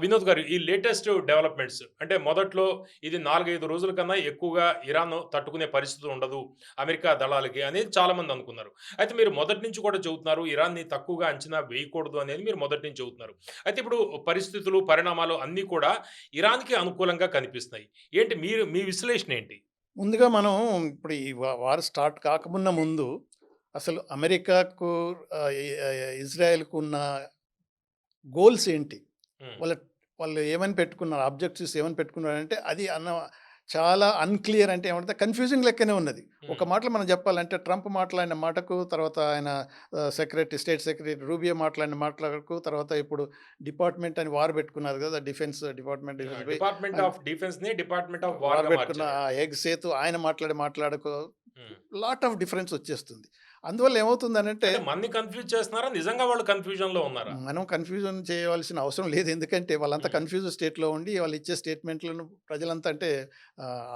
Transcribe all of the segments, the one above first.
వినోద్ గారు, ఈ latest developments అంటే మొదట్లో ఇది 4, 5 రోజుల కన్నా ఎక్కువగా ఇరాన్ తట్టుకునే పరిస్థితి ఉండదు అమెరికా దళాలకి అనేది చాలామంది అనుకున్నారు. అయితే మీరు మొదటి నుంచి కూడా చెబుతున్నారు ఇరాన్‌ని తక్కువగా అంచనా వేయకూడదు అనేది మీరు మొదటి నుంచి చెబుతున్నారు. అయితే ఇప్పుడు పరిస్థితులు, పరిణామాలు అన్నీ కూడా ఇరాన్‌కి అనుకూలంగా కనిపిస్తున్నాయి. ఏంటి మీ విశ్లేషణ ఏంటి? ముందుగా మనం ఇప్పుడు ఈ వార్ స్టార్ట్ కాకమున్న ముందు అసలు అమెరికాకు ఇజ్రాయెల్‌కు ఉన్న గోల్స్ ఏంటి? హ్మ్. వాళ్ళ వాళ్ళు ఏమని పెట్టుకున్నారు? ఆబ్జెక్టివ్స్ ఏమని పెట్టుకున్నారంటే అది చాలా అన్‌క్లియర్ అంటే ఏమంటే కన్‌ఫ్యూజింగ్ లెక్కనే ఉన్నది. ఒక హ్మ్. మాటలో మనం చెప్పాలంటే ట్రంప్ మాట్లాడిన మాటకు తర్వాత ఆయన స్టేట్ సెక్రటరీ రూబియో మాట్లాడిన మాటలకు తర్వాత ఇప్పుడు డిపార్ట్మెంట్ అని వార్ పెట్టుకున్నారు కదా! డిఫెన్స్ డిపార్ట్మెంట్ డిఫెన్స్ పోయి డిపార్ట్‌మెంట్ ఆయన ఆఫ్ డిఫెన్స్‌ని డిపార్ట్‌మెంట్ ఆఫ్ వార్ వార్‌గా పెట్టుకున్న మార్చారు. ఎగ్ సేతు ఆయన మాట్లాడుకో హ్మ్. లాట్ ఆఫ్ డిఫరెన్స్ వచ్చేస్తుంది. అందువల్ల ఏమవుతుందనంటే అంటే మనని కన్‌ఫ్యూజ్ చేస్తున్నారా? నిజంగా వాళ్ళు కన్‌ఫ్యూజన్‌లో ఉన్నారా? మనం కన్‌ఫ్యూజన్ చేయవలసిన అవసరం లేదు. ఎందుకంటే వాళ్ళంతా హ్మ్. కన్‌ఫ్యూజ్డ్ స్టేట్‌లో ఉండి వాళ్ళు ఇచ్చే స్టేట్‌మెంట్‌లను ప్రజలంతా అంటే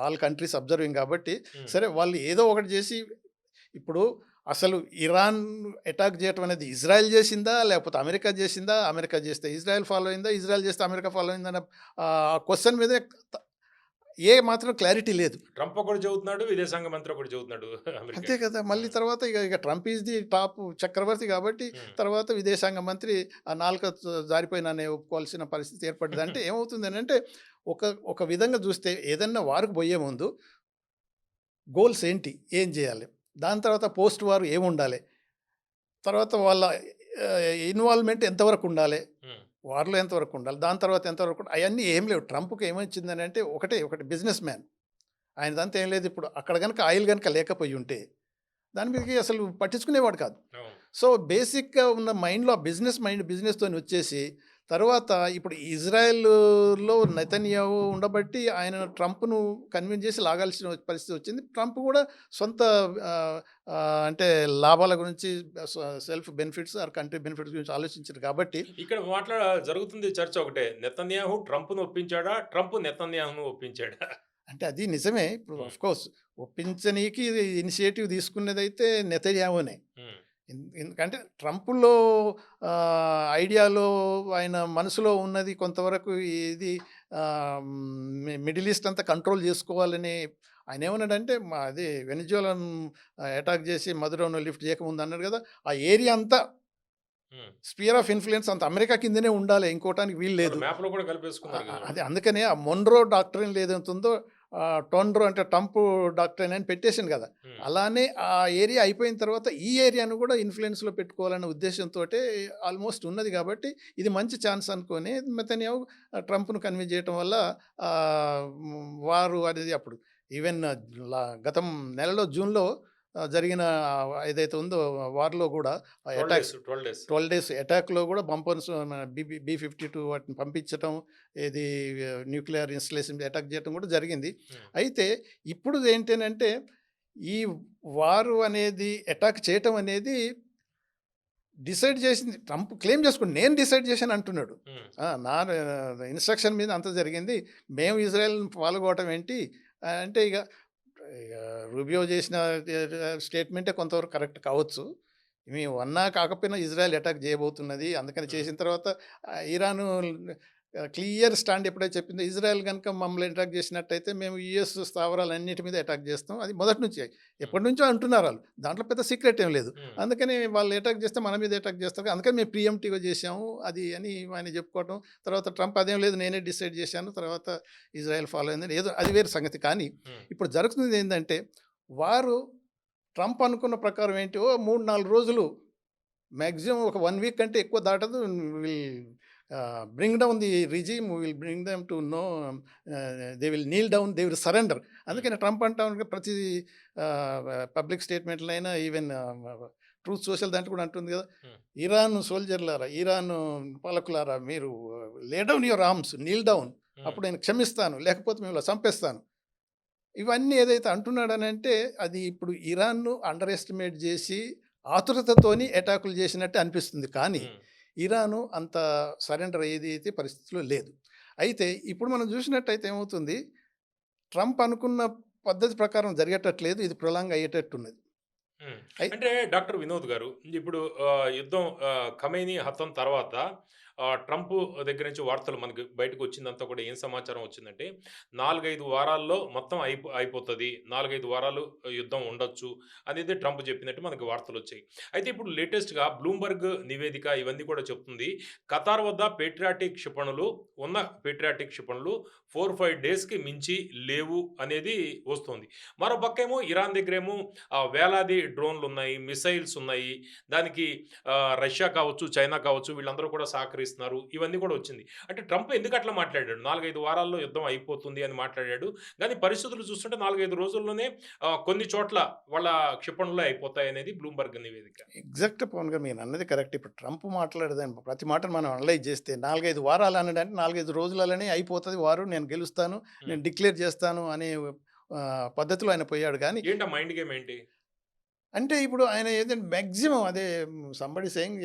ఆల్ కంట్రీస్ అబ్జర్వింగ్ కాబట్టి హ్మ్. సరే వాళ్ళు ఏదో ఒకటి చేసి ఇప్పుడు అసలు ఇరాన్ అటాక్ చేయటం అనేది ఇజ్రాయెల్ చేసిందా? లేకపోతే అమెరికా చేసిందా? అమెరికా చేస్తే ఇజ్రాయెల్ ఫాలో అయిందా? ఇజ్రాయెల్ చేస్తే అమెరికా ఫాలో అయిందన్న క్వెషన్ మీదే ఏ మాత్రం క్లారిటీ లేదు. ట్రంప్ ఒకటి చెబుతున్నాడు. విదేశాంగ మంత్రి ఒకటి చెబుతున్నాడు అంతే అమెరికాకి. కదా! మళ్ళీ హ్మ్. తర్వాత ఇక ట్రంప్ ఈస్ ది టాప్ చక్రవర్తి కాబట్టి, హ్మ్. తర్వాత విదేశాంగ మంత్రి ఆ నాలుక జారిపోయిననే ఒప్పుకోవాల్సిన పరిస్థితి ఏర్పడ్డది. అంటే ఏమవుతుందనంటే, ఒక ఒక విధంగా చూస్తే ఏదన్నా వార్‌కి పోయే ముందు గోల్స్ ఏంటి? ఏం చేయాలి? దాని తర్వాత పోస్ట్ వార్ ఏముండాలి? తర్వాత వాళ్ళ ఇన్వాల్వ్‌మెంట్ ఎంతవరకు ఉండాలి? హ్మ్. వార్‌లో ఎంతవరకు ఉండాలి? దాని తర్వాత ఎంతవరకు అయన్నీ ఏం లేవు. ట్రంప్‌కి ఏమొచ్చిందనంటే ఒకటి బిజినెస్ మ్యాన్. ఆయనదంతా ఏం లేదు ఇప్పుడు అక్కడ గనుక ఆయిల్ గనుక లేకపోయుంటే దాని మీదకి అసలు పట్టించుకునేవాడు కాదు. అవును. సో, బేసిక్‌గా ఉన్న మైండ్‌లో ఆ మైండ్ బిజినెస్‌తోనొచ్చేసి, తర్వాత ఇప్పుడు ఇజ్రాయెల్‌లో నెతన్యాహు ఉండబట్టి ఆయన ట్రంప్‌ను కన్విన్స్ చేసి లాగాల్సిన పరిస్థితి వచ్చింది. ట్రంప్ కూడా సొంత ఆహ్, అంటే లాభాల గురించి self benefits or country benefits గురించి ఆలోచించారు కాబట్టి ఇక్కడ జరుగుతుంది చర్చ ఒకటే. నెతన్యాహు ట్రంప్‌ని ఒప్పించాడా? ట్రంప్ నెతన్యాహును ఒప్పించాడా? అంటే అది నిజమే. ఇప్పుడు హ్మ్. ఆఫ్‌కోర్స్ ఒప్పించనీకి ఇనిషియేటివ్ తీసుకున్నదైతే నెతన్యాహునే. హ్మ్. ఎందుకంటే ట్రంప్‌లో ఐడియాలో ఆయన మనసులో ఉన్నది కొంతవరకు ఇది మిడిల్ ఈస్ట్ అంతా కంట్రోల్ జేసుకోవాలని ఆయనేమన్నాడంటే అది వెనిజులాను అటాక్ జేసి మదురోను లిఫ్ట్ జేయకముందు అన్నాడు గదా! ఆ ఏరియా అంతా హ్మ్. స్పియర్ ఆఫ్ ఇన్‌ఫ్లూయెన్స్ అంతా అమెరికా కిందనే ఉండాలి. ఇంకోటానికి వీలు వాళ్ళు లేదు. మ్యాప్‌లో కూడా కలిపేసుకున్నారు గదా! వాళ్ళు. అదే అందుకనే ఆ మొన్రో డాక్ట్రిన్ ఏదైతే ఉందో టొన్రో అంటే ట్రంప్ డాక్ట్రిన్ అని పెట్టేసిండు గదా! హ్మ్. అలానే ఆ ఏరియా అయిపోయిన తర్వాత ఈ ఏరియాను గూడా ఇన్‌ఫ్లూయెన్స్‌లో పెట్టుకోవాలన్న ఉద్దేశ్యంతోటే ఆల్‌మోస్ట్ ఉన్నది గాబట్టి, ఇది మంచి ఛాన్స్ అనుకోని నెతన్యాహు ట్రంప్‌ను కన్విన్స్ జేయటం వల్ల వారు అనేది అప్పుడు ఈవెన్ గతం నెలలో జూన్‌లో జరిగిన ఏదైతే ఉందో వార్‌లో గూడా 12 అటాక్స్ డేస్, 12 డేస్. 12 డేస్ అటాక్‌లో గూడా బంపర్స్ మన బి-52 వాటిని పంపించటం, ఏది న్యూక్లియర్ ఇన్‌స్టలేషన్ అటాక్ చేయటం గూడా జరిగింది. హ్మ్. అయితే ఇప్పుడు ఏంటనంటే, ఈ వారు అనేది అటాక్ చేయటం అనేది డిసైడ్ చేసింది ట్రంప్ క్లెయిమ్ చేసుకుండు. నేను డిసైడ్ చేశాను అంటున్నాడు. హ్మ్. నా ఇన్‌స్ట్రక్షన్ మీద అంతా జరిగింది. మేము ఇజ్రాయెల్‌ని ఫాలో అవ్వటం ఏంటి? అంటే ఇగ రూబియో చేసిన స్టేట్మెంటే కొంతవరకు కరెక్ట్ కావచ్చు. మేము అన్నా కాకపోయినా ఇజ్రాయెల్ అటాక్ చేయబోతున్నది. అందుకని హ్మ్. చేసిన తర్వాత ఇరాను క్లియర్ స్టాండ్ ఎప్పుడైతే చెప్పిందో ఇజ్రాయెల్ గనుక మమ్మల్ని అటాక్ చేసినట్టయితే మేము యూఎస్ స్థావరాలన్నిటి మీద అటాక్ చేస్తాం. అది మొదటి నుంచే. హ్మ్. ఎప్పటినుంచో అంటున్నారాళ్ళు. దాంట్లో పెద్ద సీక్రెట్ ఏం లేదు. హ్మ్. అందుకని వాళ్ళు అటాక్ చేస్తే మన మీద అటాక్ చేస్తారు. అందుకని మేము ప్రీఎంప్టివ్‌గా చేశాము. అది అని ఆయన చెప్పుకోవటం. తర్వాత ట్రంప్ అదేం లేదు నేనే డిసైడ్ చేశాను. తర్వాత ఇజ్రాయెల్ ఫాలో అయిందని ఏదో అది వేరే సంగతి. కానీ హ్మ్. ఇప్పుడు జరుగుతున్నది ఏందంటే వారు ట్రంప్ అనుకున్న ప్రకారం ఏంటి 3, 4 రోజులు మాక్సిమం ఒక 1 వీక్ కంటే ఎక్కువ దాటదు. Will bring down the regime. Will bring them to know they will kneel down. They will surrender. హ్మ్. అందుకని ట్రంప్ అంటా ఉంటాడు ప్రతి పబ్లిక్ స్టేట్మెంట్‌లైనా ఈవెన్ ట్రూత్ సోషల్ దాంట్లో కూడా అంటుంది కదా! హ్మ్. ఇరాన్ సోల్జర్‌లారా, ఇరాన్ పాలకులారా మీరు lay down your arms, Neel down. హ్మ్. అప్పుడు నేను క్షమిస్తాను. లేకపోతే మిమ్మల్ని చంపేస్తాను. ఇవన్నీ ఏదైతే అంటున్నాడనంటే, అది ఇప్పుడు ఇరాన్‌ను అండర్ ఎస్టిమేట్ జేసి, ఆతురతతోని అటాకులు జేసినట్టు అనిపిస్తుంది. కానీ, హ్మ్. ఇరాను అంత సరెండర్ అయ్యేదైతే పరిస్థితిలో లేదు. అయితే ఇప్పుడు మనం జూసినట్టయితే ఏమవుతుంది, ట్రంప్ అనుకున్న పద్ధతి ప్రకారం జరిగేటట్లేదు. ఇది ప్రొలాంగ్ అయ్యేటట్టున్నది. హ్మ్. అయి అంటే డాక్టర్ వినోద్ గారు ఇప్పుడు యుద్ధం ఖమేనీ హతం తర్వాత ట్రంప్ దగ్గర నుంచి వార్తలు మనకు బయటకు వచ్చిందంతా కూడా ఏం సమాచారం వచ్చిందంటే 4, 5 వారాల్లో మొత్తం అయిపోతది. 4, 5 వారాలు యుద్ధం ఉండొచ్చు అనేది ట్రంప్ చెప్పినట్టు మనకు వార్తలొచ్చాయి. అయితే ఇప్పుడు లేటెస్ట్‌గా బ్లూంబర్గ్ నివేదిక ఇవన్నీ కూడా చెప్తుంది. ఖతార్ వద్ద పేట్రియాటిక్ క్షిపణులు ఉన్న పేట్రియాటిక్ క్షిపణులు 4, 5 డేస్‌కి మించి లేవు అనేది వస్తోంది. మరోపక్కేమో ఇరాన్ దగ్గరేమో వేలాది డ్రోన్‌లున్నాయి, మిసైల్స్ ఉన్నాయి. దానికి రష్యా కావచ్చు, చైనా కావచ్చు వీళ్ళందరూ కూడా సహకరిస్తున్నారు. ఇవన్నీ కూడా వచ్చింది. అంటే ట్రంప్ ఎందుకట్లా మాట్లాడాడు? 4, 5 వారాల్లో యుద్ధం అయిపోతుంది అని మాట్లాడాడు. గానీ పరిస్థితులు చూస్తుంటే 4, 5 రోజుల్లోనే కొన్ని చోట్ల వాళ్ళ క్షిపణులే అయిపోతాయనేది బ్లూంబర్గ్ నివేదిక. ఎగ్జాక్ట్ పవన్ గారు మీరన్నది కరెక్ట్. ఇప్పుడు ట్రంప్ మాట్లాడేదాన్ని ప్రతి మాటను మనం అనలైజ్ చేస్తే 4, 5 వారాలు అనడంటే 4, 5 రోజులలోనే అయిపోతది వారు. నేను గెలుస్తాను, హ్మ్. నేను డిక్లేర్ చేస్తాను అనే పద్ధతిలో ఆయన పోయాడు గానీ, ఏంటి ఆ మైండ్ గేమ్ ఏంటి? అంటే ఇప్పుడు ఆయన ఏదంటే మాక్సిమం అదే somebody saying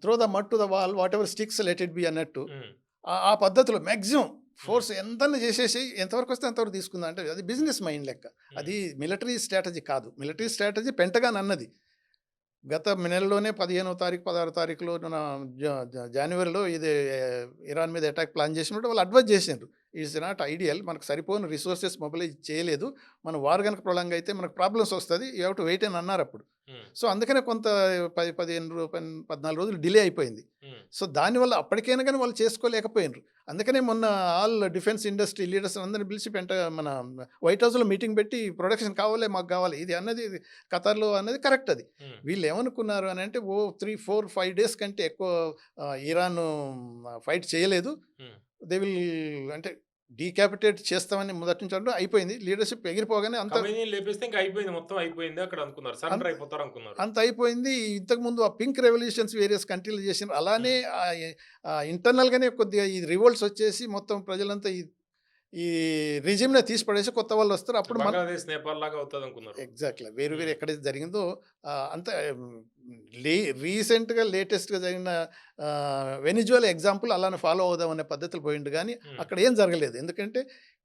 throw the mud to the wall what ever sticks let it be అన్నట్టు హ్మ్. ఆ పద్ధతిలో మాక్సిమం హ్మ్. ఫోర్స్ ఎంతన్నా చేసేసి ఎంతవరకు వస్తే అంతవరకు తీసుకుందాం అంటే అది బిజినెస్ మైండ్ లెక్క. హ్మ్. అది మిలిటరీ స్ట్రాటజీ కాదు. మిలిటరీ స్ట్రాటజీ పెంటగాన్ అన్నది. గత నెలలోనే 15వ తారీఖు, 16వ తారీఖులో జనవరిలో ఇది ఇరాన్ మీద అటాక్ ప్లాన్ చేసినప్పుడు వాళ్ళు అడ్వైజ్ చేసిండ్రు. It's not ideal. మనకు సరిపోని రిసోర్సెస్ మొబిలైజ్ చేయలేదు. మన వార్ గనక ప్రొలాంగ్ అయితే మనకు ప్రాబ్లమ్స్ వస్తది. యూ హావ్ టు వెయిట్ అని అన్నారు అప్పుడు. హ్మ్. సో, అందుకనే కొంత 14 రోజులు డిలే అయిపోయింది. హ్మ్. సో, దానివల్ల అప్పటికైనా గానీ వాళ్ళు చేసుకోలేకపోయినరు. అందుకనే మొన్న ఆల్ డిఫెన్స్ ఇండస్ట్రీ లీడర్స్ అందరిని పిలిచి మన వైట్ హౌస్‌లో మీటింగ్ పెట్టి ప్రొడక్షన్ కావాలి, మాకు కావాలి. ఇది అన్నది ఖతార్‌లో అన్నది కరెక్ట్ అది. హ్మ్. వీళ్ళేమనుకున్నారు అనంటే 3, 4, 5 డేస్ కంటే ఎక్కువ ఇరాను ఫైట్ చేయలేదు. హ్మ్. దే విల్ అంటే డీకాపిటేట్ చేస్తామని మొదటి నుంచి అంటూ అయిపోయింది. లీడర్‌షిప్ ఎగిరిపోగానే ఖమేనీని లేపేస్తే ఇంక అయిపోయింది. మొత్తం అయిపోయింది అక్కడ అనుకున్నారు. అంత సరెండర్ అయిపోతారనుకున్నారు. అంత అయిపోయింది. ఇంతకుముందు ఆ పింక్ రెవల్యూషన్స్ వేరియస్ కంట్రీలు చేసినారు. అలానే హ్మ్. ఇంటర్నల్‌గానే కొద్దిగా ఈ రివోల్ట్స్ వచ్చేసి మొత్తం ప్రజలంతా ఈ ఈ రెజిమ్‌నే తీసి పడేసి కొత్త వాళ్ళొస్తారు. అప్పుడు బంగ్లాదేశ్, నేపాల్ లాగా అవుతదనుకున్నారు. ఎగ్జాక్ట్‌లీ. వేరు వేరు హ్మ్. ఎక్కడైతే జరిగిందో అంత లే రీసెంట్‌గా లేటెస్ట్‌గా జరిగిన వెనిజువలా ఎగ్జాంపుల్ అలానే ఫాలో అవుదాం అనే పద్ధతిలో పోయిండు గానీ, హ్మ్. అక్కడ ఏం జరగలేదు. ఎందుకంటే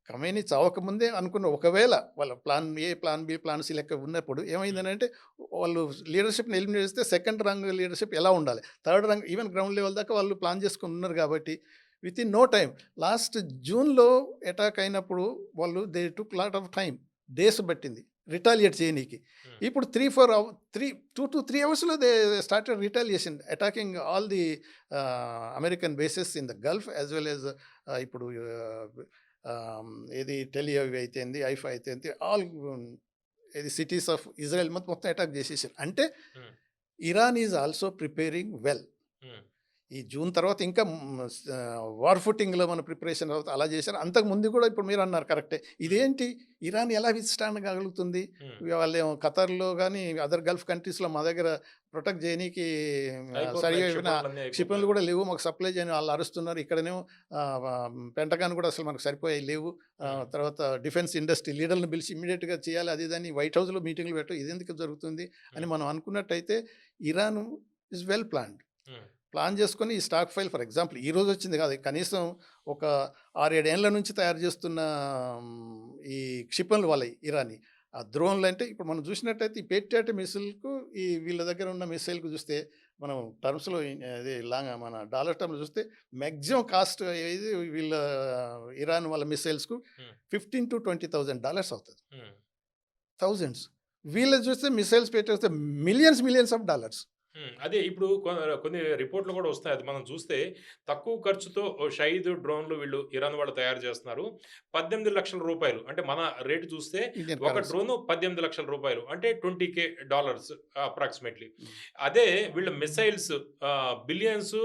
ఖమేనీ చావకముందే అనుకున్న ఒకవేళ వాళ్ళ plan A, plan B, plan C లెక్క ఉన్నప్పుడు హ్మ్. ఏమైందనంటే వాళ్ళు లీడర్‌షిప్‌ని ఎలిమినేట్ చేస్తే సెకండ్ రంగ్ లీడర్‌షిప్ ఎలా ఉండాలి? Third rung even ground level దాకా వాళ్ళు ప్లాన్ చేసుకొని ఉన్నారు కాబట్టి వితిన్ నో టైమ్ లాస్ట్ జూన్‌లో అటాక్ అయినప్పుడు వాళ్ళు they took lot of time. Days పట్టింది రిటాలియేట్ చేయనీకి. హ్మ్. ఇప్పుడు 3, 4 2-3 అవర్స్‌లో they started retaliation attacking all the American bases in the Gulf as well as ఇప్పుడు ఏది టెల్ అవివ్ అయితేంది, హైఫా అయితేంది ఆల్ ఏది సిటీస్ ఆఫ్ ఇజ్రాయెల్ మొత్తం అటాక్ చేసేసారు. అంటే హ్మ్. Iran is also preparing well. హ్మ్. ఈ జూన్ తర్వాత ఇంకా వార్ ఫుటింగ్‌లో మన ప్రిపరేషన్ తర్వాత అలా చేశారు. అంతకు ముందు కూడా ఇప్పుడు మీరన్నారు కరెక్టే. హ్మ్. ఇదేంటి ఇరాన్ ఎలా విత్‌స్టాండ్ కాగలుగుతుంది? హ్మ్. వాళ్ళేమో ఖతర్‌లో గానీ, అదర్ గల్ఫ్ కంట్రీస్‌లో మా దగ్గర ప్రొటెక్ట్ చేయనీకి అయిపోతున్నాయి. సరిగయిన క్షిపణులన్నీ క్షిపణులు అయిపోతున్నాయి. కూడా లేవు. మాకు సప్లై చేయని వాళ్ళు అరుస్తున్నారు. ఇక్కడనేమో పెంటగాన్ కూడా అసలు మనకు సరిపోయేయి లేవు. హ్మ్. తర్వాత డిఫెన్స్ ఇండస్ట్రీ లీడర్‌లను పిలిచి ఇమ్మీడియేట్‌గా చేయాలి అది ఇది అని వైట్ హౌస్‌లో మీటింగ్‌లు పెట్టు. ఇదెందుకు జరుగుతుంది అని హ్మ్. మనం అనుకున్నట్టయితే ఇరాన్ ఈజ్ వెల్ ప్లాన్డ్. హ్మ్. ప్లాన్ చేసుకొని ఈ స్టాక్ ఫైల్ ఫర్ ఎగ్జాంపుల్ ఈ రోజు వచ్చింది కాదు. కనీసం ఒక 6, 7 ఏండ్ల నుంచి తయారు చేస్తున్న ఈ క్షిపణులు వాళ్ళయి ఇరానీ. ఆ డ్రోన్‌లు అంటే ఇప్పుడు మనం చూసినట్టయితే ఈ పేట్రియాట్ మిస్సిల్‌కు ఈ వీళ్ళ దగ్గర ఉన్న మిస్సైల్‌కు చూస్తే మనం టర్మ్స్‌లో అది మన డాలర్ టర్మ్‌లో చూస్తే మాక్సిమం కాస్ట్ ఏది వీళ్ళ ఇరాన్ వాళ్ళ మిస్సైల్స్‌కు హ్మ్. $15,000-$20,000 అవుతది. హ్మ్. థౌసండ్స్. వీళ్ళది చూస్తే మిస్సైల్స్ పెట్టేస్తే మిలియన్స్ ఆఫ్ డాలర్స్. హ్మ్. అదే ఇప్పుడు కొన్ని రిపోర్ట్‌లు గూడా వస్తాయి. అది మనం చూస్తే తక్కువ ఖర్చుతో షహీద్ డ్రోన్‌లు వీళ్ళు ఇరాన్ వాళ్ళు తయారు చేస్తున్నారు. రూ. 18,00,000 అంటే మన రేట్ చూస్తే ఇండియన్ ఒక కరెన్సీ. డ్రోను $18,00,000 అంటే $20,000 అప్రాక్సిమేట్‌లీ. హ్మ్. అదే వీళ్ళ మిసైల్స్ బిలియన్స్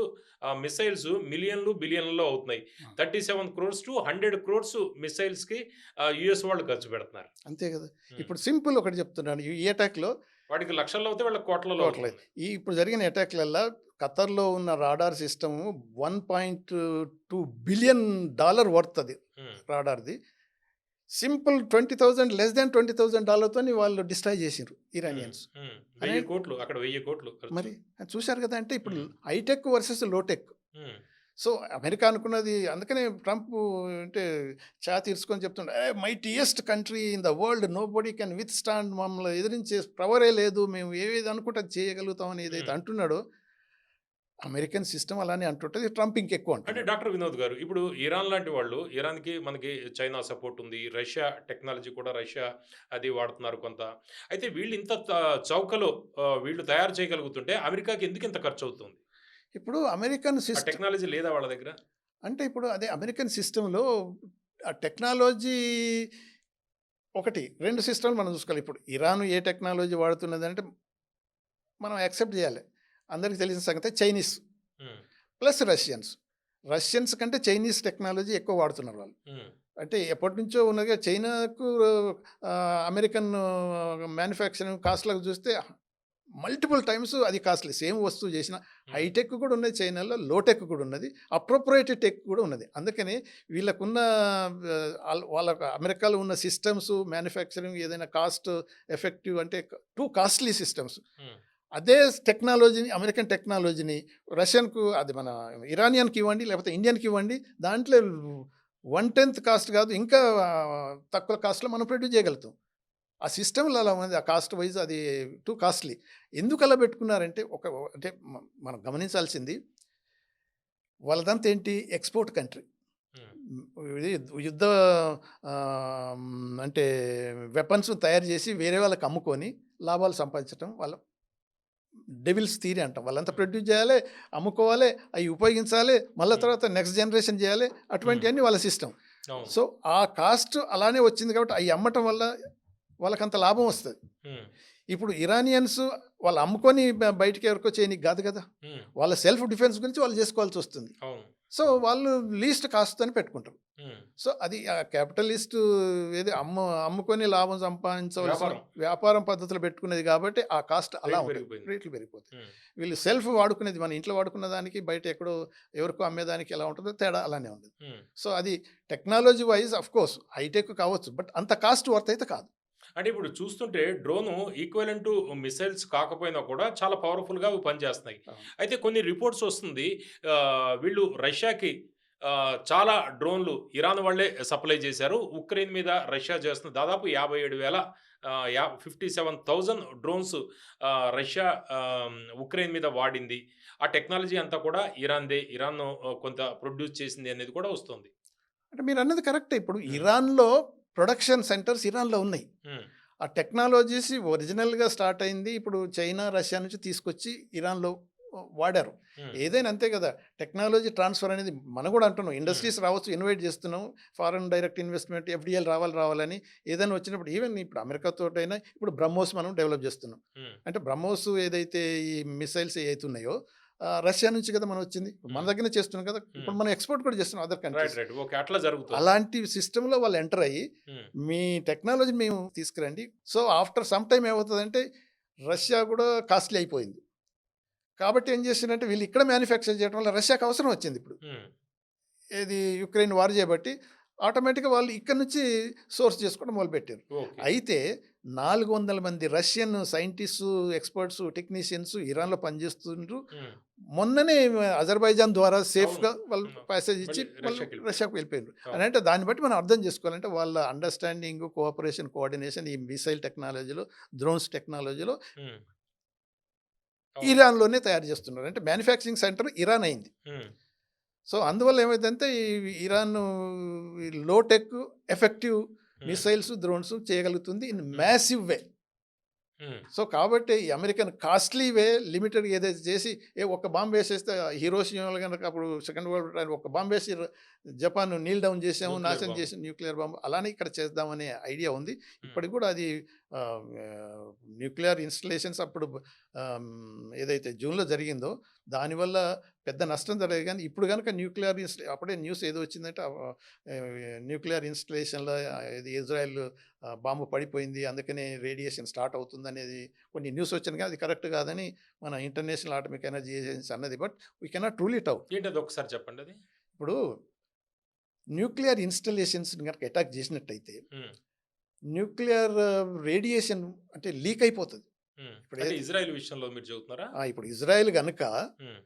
మిసైల్స్ మిలియన్‌లు, బిలియన్‌లలో అవుతున్నాయి. ఆ! 37,00,00,000-100,00,00,000 మిసైల్స్‌కి యూఎస్ వాళ్ళు ఖర్చు పెడుతున్నారు. అంతే గదా! హ్మ్. ఇప్పుడు సింపుల్ ఒకటి చెప్తున్నాను. ఈ అటాక్‌లో వాడికి లక్షల్లో అవుతాయి. వీళ్ళకి కోట్లలో టోటల్ అవుతుంది. ఇప్పుడు జరిగిన అటాక్‌లల్లా ఖతర్‌లో ఉన్న రాడార్ సిస్టము $1.2 బిలియన్ వర్త్ అది హ్మ్. రాడార్‌ది. సింపుల్ 20,000 లెస్ థాన్ $20,000 తోని వాళ్ళు డిస్ట్రాయ్ చేసిండ్రు హ్మ్. ఇరానియన్స్. హ్మ్. అనే 1000,00,00,000 అక్కడ 1000,00,00,000 ఖర్చు. మరి చూసారు గదా! అంటే ఇప్పుడు హ్మ్. Hi-tech versus low-tech. హ్మ్. సో, అమెరికా అనుకున్నది అందుకనే ట్రంప్ అంటే ఛాతీ ఇరుసుకొని చెప్తుండే, mightiest country in the world nobody can withstand మమ్మల్ని ఎదిరించే పవరే లేదు. మేము ఏది అనుకుంటే అది చేయగలుగుతాం అని ఏదైతే హ్మ్. అంటున్నాడో, అమెరికన్ సిస్టమ్ అలానే అంటుంటది. ట్రంప్ ఇంకెక్కువ అంటే అంటున్నాడు. డాక్టర్ వినోద్ గారు, ఇప్పుడు ఇరాన్ లాంటి వాళ్ళు, ఇరాన్‌కి మనకి చైనా సపోర్ట్ ఉంది. రష్యా టెక్నాలజీ కూడా రష్యా అది వాడుతున్నారు కొంత. అయితే వీళ్ళు ఇంత చౌకలో వీళ్ళు తయారు చేయగలుగుతుంటే అమెరికాకి ఎందుకు ఇంత ఖర్చవుతుంది? ఇప్పుడు అమెరికన్ ఆ సిస్టమ్ టెక్నాలజీ లేదా వాళ్ళ దగ్గర? అంటే ఇప్పుడు అదే అమెరికన్ సిస్టమ్‌లో ఆ టెక్నాలజీ ఒకటి 2 సిస్టమ్‌లు మనం చూసుకోవాలి. ఇప్పుడు ఇరాన్ ఏ టెక్నాలజీ వాడుతున్నదంటే మనం యాక్సెప్ట్ చేయాలి. అందరికి తెలిసిన సంగతే చైనీస్ హ్మ్. Plus Russians. రష్యన్స్ కంటే చైనీస్ టెక్నాలజీ ఎక్కువ వాడుతున్నారు వాళ్ళు. హ్మ్. అంటే ఎప్పటినుంచో ఉన్నదిగా చైనాకు అమెరికన్ మ్యానుఫ్యాక్చరింగ్ కాస్ట్‌లకు చూస్తే మల్టిపుల్ టైమ్స్ అది కాస్ట్‌లీ. సేమ్ వస్తువు చేసినా హ్మ్. హైటెక్ కూడా ఉన్నది చైనాలో, లోటెక్ కూడా ఉన్నది. అప్రోప్రియేటెడ్ టెక్ కూడా ఉన్నది. అందుకని వీళ్ళకున్న వాళ్ళకి అమెరికాలో ఉన్న సిస్టమ్స్ మ్యానుఫ్యాక్చరింగ్ ఏదైనా కాస్ట్ ఎఫెక్టివ్ అంటే టూ కాస్ట్‌లీ సిస్టమ్స్. హ్మ్. అదే టెక్నాలజీని అమెరికన్ టెక్నాలజీని రష్యన్‌కు అది మన ఇరానియన్‌కి ఇవ్వండి, లేకపోతే ఇండియన్‌కి ఇవ్వండి. దాంట్లో 1/10 కాస్ట్ కాదు ఇంకా తక్కువ కాస్ట్‌లో మనం ప్రొడ్యూస్ చేయగలుగుతాం. ఆ సిస్టమ్‌లో అలా ఉంది. ఆ కాస్ట్ వైస్ అది టూ కాస్ట్‌లీ. ఎందుకు అలా పెట్టుకున్నారంటే అంటే మనం గమనించాల్సింది వాళ్ళదంతా ఏంటి ఎక్స్‌పోర్ట్ కంట్రీ. హ్మ్. ఇది యుద్ధ అంటే వెపన్స్ తయారు చేసి వేరే వాళ్ళకి అమ్ముకొని లాభాలు సంపాదించడం వాళ్ళ డెవిల్స్ థియరీ అంటాం. వాళ్ళంతా హ్మ్. ప్రొడ్యూస్ చేయాలి, అమ్ముకోవాలి, అయి ఉపయోగించాలి, మళ్ళా హ్మ్. తర్వాత నెక్స్ట్ జనరేషన్ చేయాలి. హ్మ్. అటువంటివన్నీ వాళ్ళ సిస్టమ్. అవును. సో, ఆ కాస్ట్ అలానే వచ్చింది కాబట్టి అయి అమ్మటం వల్ల వాళ్ళకంత లాభం వస్తది. హ్మ్. ఇప్పుడు ఇరానియన్స్ వాళ్ళు అమ్ముకొని బయటికి ఎవరికో చేయనీకి గాదు గదా! హ్మ్. వాళ్ళ సెల్ఫ్ డిఫెన్స్ గురించి వాళ్ళు జేసుకోవాల్సొస్తుంది. అవును. సో, వాళ్ళు లీస్ట్ కాస్ట్‌తోని పెట్టుకుంటారు. హ్మ్. సో, అది క్యాపిటలిస్ట్ ఏది అమ్ముకొని లాభం సంపాదించవలసిన వ్యాపారం. వ్యాపారం పద్ధతిలో పెట్టుకునేది గాబట్టి, ఆ కాస్ట్ అలా రేట్ ఉంటది. పెరిగిపోయింది. రేట్లు పెరిగిపోతాయి. హ్మ్. వీళ్ళు సెల్ఫ్ వాడుకునేది మన ఇంట్లో వాడుకున్న దానికి, బయట ఎక్కడో ఎవరికో అమ్మేదానికి ఎలా ఉంటదో తేడా అలానే ఉంటది. హ్మ్. సో, అది టెక్నాలజీ వైస్ ఆఫ్‌కోర్స్ హైటెక్ కావచ్చు. బట్ అంత కాస్ట్ వర్త్ అయితే కాదు. అంటే ఇప్పుడు చూస్తుంటే డ్రోను ఈక్వివలెంట్ టు మిసైల్స్ కాకపోయినా కూడా చాలా పవర్‌ఫుల్‌గా అవి పనిచేస్తున్నాయి. అవును. అయితే కొన్ని రిపోర్ట్స్ వస్తుంది. వీళ్ళు రష్యాకి చాలా డ్రోన్‌లు ఇరాన్ వాళ్ళే సప్లై చేశారు. ఉక్రెయిన్ మీద రష్యా చేస్తున్న దాదాపు 57,000 57,000 డ్రోన్స్ రష్యా ఉక్రెయిన్ మీద వాడింది. ఆ టెక్నాలజీ అంతా కూడా ఇరాన్‌దే. ఇరాన్ కొంత ప్రొడ్యూస్ చేసింది అనేది కూడా వస్తుంది. అంటే మీరన్నది కరెక్టే. ఇప్పుడు హ్మ్. ఇరాన్‌లో ప్రొడక్షన్ సెంటర్స్ ఇరాన్‌లో ఉన్నాయి. హ్మ్. ఆ టెక్నాలజీస్ ఒరిజినల్‌గా స్టార్ట్ అయింది. ఇప్పుడు చైనా, రష్యా నుంచి తీసుకొచ్చి ఇరాన్‌లో వాడారు. హ్మ్. ఏదైనా అంతే కదా! టెక్నాలజీ ట్రాన్స్‌ఫర్ అనేది మనం కూడా అంటున్నాం. హ్మ్. ఇండస్ట్రీస్ రావచ్చు, ఇన్వైట్ చేస్తున్నాం. ఫారెన్ డైరెక్ట్ ఇన్వెస్ట్‌మెంట్, ఎఫ్‌డీఐలు రావాలని ఏదైనా వచ్చినప్పుడు ఈవెన్ ఇప్పుడు అమెరికాతోటైనా ఇప్పుడు బ్రహ్మోస్ మనం డెవలప్ చేస్తున్నాం. హ్మ్. అంటే బ్రహ్మోస్ ఏదైతే ఈ మిసైల్స్ ఏవైతే ఉన్నాయో రష్యా నుంచి కదా మనం వచ్చింది. మన హ్మ్. దగ్గరనే చేస్తున్నాం కదా! హ్మ్. ఇప్పుడు మనం ఎక్స్‌పోర్ట్ కూడా చేస్తున్నాం other right. Countries. Right. Okay. అట్లా జరుగుతోంది. అలాంటి సిస్టమ్‌లో వాళ్ళు ఎంటర్ అయ్యి, హ్మ్. మీ టెక్నాలజీని మేము తీసుకురండి. సో, ఆఫ్టర్ సమ్ టైమ్ ఏమవుతదంటే, రష్యా కూడా కాస్ట్‌లీ అయిపోయింది. కాబట్టి ఏం చేసిండ్రంటే, వీళ్ళు ఇక్కడ మ్యానుఫ్యాక్చర్ చేయడం వల్ల రష్యాకి అవసరం వచ్చిందిప్పుడు. హ్మ్. ఏది యుక్రెయిన్ వార్ చేయబట్టి, ఆటోమేటిక్‌గా వాళ్ళు ఇక్కడి నుంచి సోర్స్ చేసుకోవడం మొదలుపెట్టారు. ఓకే. అయితే 400 మంది రష్యన్ సైంటిస్ట్సు, ఎక్స్‌పర్ట్సు, టెక్నీషియన్స్ ఇరాన్‌లో పనిచేస్తుండ్రు. హ్మ్. మొన్ననే అజర్బైజాన్ ద్వారా అవును. సేఫ్‌గా వాళ్ళు హ్మ్. ప్యాసేజ్ ఇచ్చి మళ్ళీ వాళ్ళు రష్యాకెళ్ళిపోయారు. రష్యాకి వెళ్ళిపోయిండ్రు. అని అవును. అంటే దాన్ని బట్టి మనం అర్థం చేసుకోవాలంటే వాళ్ళ అండర్‌స్టాండింగ్, కోఆపరేషన్, కోఆర్డినేషన్ ఈ మిసైల్ టెక్నాలజీలో, డ్రోన్స్ టెక్నాలజీలో హ్మ్. అవును. ఇరాన్‌లోనే తయారు చేస్తున్నారు. అంటే మ్యానుఫ్యాక్చరింగ్ సెంటర్ ఇరాన్ అయింది. హ్మ్. సో, అందువల్ల ఏమైందంటే ఈ ఇరాన్ లో టెక్, ఎఫెక్టివ్ హ్మ్. మిసైల్స్, డ్రోన్స్ చేయగలుగుతుంది ఇన్ హ్మ్. మాసివ్ వే. హ్మ్. సో, కాబట్టి ఈ అమెరికన్ కాస్ట్‌లీ వే లిమిటెడ్‌గా ఏదైతే చేసి ఒక్క బాంబ్ వేసేస్తే హిరోషిమాలో గనుక అప్పుడు సెకండ్ వరల్డ్ వార్ ఒక్క బాంబ్ వేసి జపాన్ నీల్ డౌన్ చేసాము, న్యూక్లియర్ నాశనం బాంబ్. చేసాం న్యూక్లియర్ బాంబ్. అలానే ఇక్కడ చేద్దామనే ఐడియా ఉంది. హ్మ్. ఇప్పటికి కూడా అది ఆహ్, న్యూక్లియర్ ఇన్‌స్టలేషన్స్ అప్పుడు ఏదైతే జూన్‌లో జరిగిందో దానివల్ల పెద్ద నష్టం జరగదు గానీ, ఇప్పుడు గనుక అప్పుడే న్యూస్ ఏదో వచ్చిందంటే న్యూక్లియర్ ఇన్‌స్టలేషన్‌లో ఇది ఇజ్రాయెల్ బాంబు పడిపోయింది. అందుకనే రేడియేషన్ స్టార్ట్ అవుతుందనేది కొన్ని న్యూస్ వచ్చింది కానీ అది కరెక్ట్ కాదని మన ఇంటర్నేషనల్ అటామిక్ ఎనర్జీ ఏజెన్సీ అన్నది. But we cannot rule it out. ఏంటది ఒకసారి చెప్పండది? ఇప్పుడు న్యూక్లియర్ ఇన్‌స్టాలేషన్స్‌ని గనక అటాక్ చేసినట్టయితే హ్మ్. న్యూక్లియర్ రేడియేషన్ అంటే లీక్ అయిపోతది. హ్మ్. ఇప్పుడు అంటే ఏది ఇజ్రాయెల్ విషయంలో మీరు చెబుతున్నారా? ఇప్పుడు ఇజ్రాయెల్ గనక హ్మ్.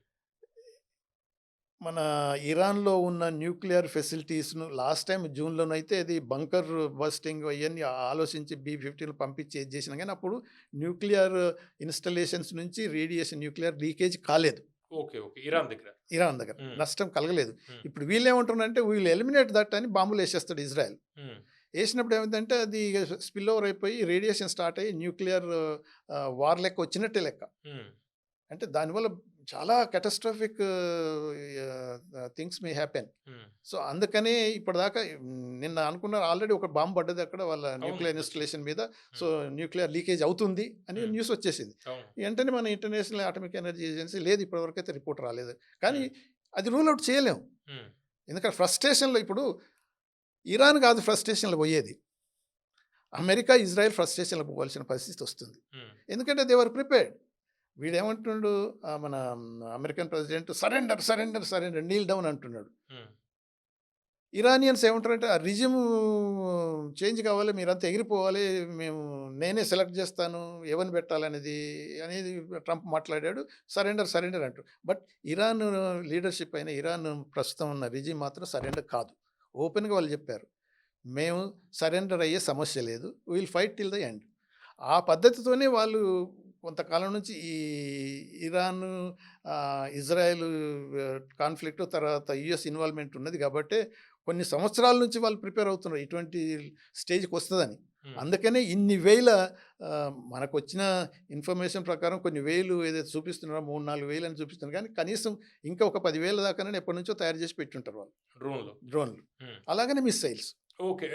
మన ఇరాన్‌లో ఉన్న న్యూక్లియర్ ఫెసిలిటీస్‌ను లాస్ట్ టైమ్ జూన్‌లోనైతే అది బంకర్ బస్టింగ్ అయన్నీ ఆలోచించి బి-15 పంపించి ఏది చేసినా గానీ అప్పుడు న్యూక్లియర్ ఇన్‌స్టాలేషన్స్ నుంచి రేడియేషన్ న్యూక్లియర్ లీకేజ్ కాలేదు. ఓకే. ఓకే. ఇరాన్ దగ్గర. ఇరాన్ దగ్గర. హ్మ్. నష్టం కలగలేదు. హ్మ్. ఇప్పుడు వీళ్ళేమంటున్నారంటే వీళ్ళు ఎలిమినేట్ దట్ అని బాంబులేసేస్తాడు ఇజ్రాయెల్. హ్మ్. ఏసినప్పుడు ఏమైందంటే అది స్పిల్ ఓవర్ అయిపోయి రేడియేషన్ స్టార్ట్ అయ్యి న్యూక్లియర్ వార్ లెక్క వచ్చినట్టే లెక్క. హ్మ్. అంటే దానివల్ల చాలా కాటాస్ట్రోఫిక్ థింగ్స్ మే హ్యాపెన్. హ్మ్. సో, అందుకనే ఇప్పటిదాకా నిన్న అనుకున్నారు ఆల్రెడీ ఒక బాంబ్ పడ్డది అక్కడ వాళ్ళ అవును. న్యూక్లియర్ వచ్చింది. ఇన్‌స్టాలేషన్ మీద. సో, హ్మ్. న్యూక్లియర్ లీకేజ్ అవుతుంది అని హ్మ్. న్యూస్ వచ్చేసింది. అవును. వెంటనే మన ఇంటర్నేషనల్ అటామిక్ ఎనర్జీ ఏజెన్సీ లేదు ఇప్పటివరకైతే రిపోర్ట్ రాలేదు. కానీ హ్మ్. అది రూల్ ఔట్ చేయలేం. హ్మ్. ఎందుకంటే ఫ్రస్ట్రేషన్‌లో ఇప్పుడు ఇరాన్ కాదు ఫ్రస్ట్రేషన్‌లో పోయేది. అమెరికా, ఇజ్రాయెల్ ఫ్రస్ట్రేషన్‌లో పోవాల్సిన పరిస్థితి వస్తుంది. హ్మ్. ఎందుకంటే దే వర్ ప్రిపేర్డ్. వీడేమంటుండు మన American president surrender, surrender, surrender Neel down అంటున్నాడు. హ్మ్. ఇరానియన్స్ ఏమంటారంటే ఆ రిజిమ్ చేంజ్ కావాలి, మీరంతా ఎగిరిపోవాలి, మేము నేనే సెలెక్ట్ చేస్తాను, ఎవరిని పెట్టాలనేది అనేది ట్రంప్ మాట్లాడాడు. సరెండర్, సరెండర్ అంటారు. బట్ ఇరాన్ లీడర్‌షిప్ అయిన ఇరాన్ ప్రస్తుతం ఉన్న రిజిమ్ మాత్రం సరెండర్ కాదు. ఓపెన్‌గా వాళ్ళు చెప్పారు. మేము సరెండర్ అయ్యే సమస్య లేదు. Will fight till the end. ఆ పద్ధతితోనే వాళ్ళు కొంతకాలం నుంచి ఈ ఇరాన్, ఇజ్రాయెల్ కాన్‌ఫ్లిక్ట్ తర్వాత యూఎస్ ఇన్వాల్వ్‌మెంట్ ఉన్నది కాబట్టే కొన్ని సంవత్సరాల నుంచి వాళ్ళు ప్రిపేర్ అవుతున్నారు. ఇటువంటి స్టేజ్‌కొస్తదని. హ్మ్. అందుకనే ఇన్ని వేల మనకొచ్చిన ఇన్ఫర్మేషన్ ప్రకారం కొన్ని వేలు ఏదైతే చూపిస్తున్నారో 3, 4 వేలని చూపిస్తున్నారు. కానీ కనీసం ఇంకా ఒక 10,000 దాకానైనా ఎప్పటినుంచో తయారు చేసి పెట్టుంటారు వాళ్ళు డ్రోన్‌లు. డ్రోన్‌లు. హ్మ్. అలాగనే మిస్సైల్స్. ఓకే.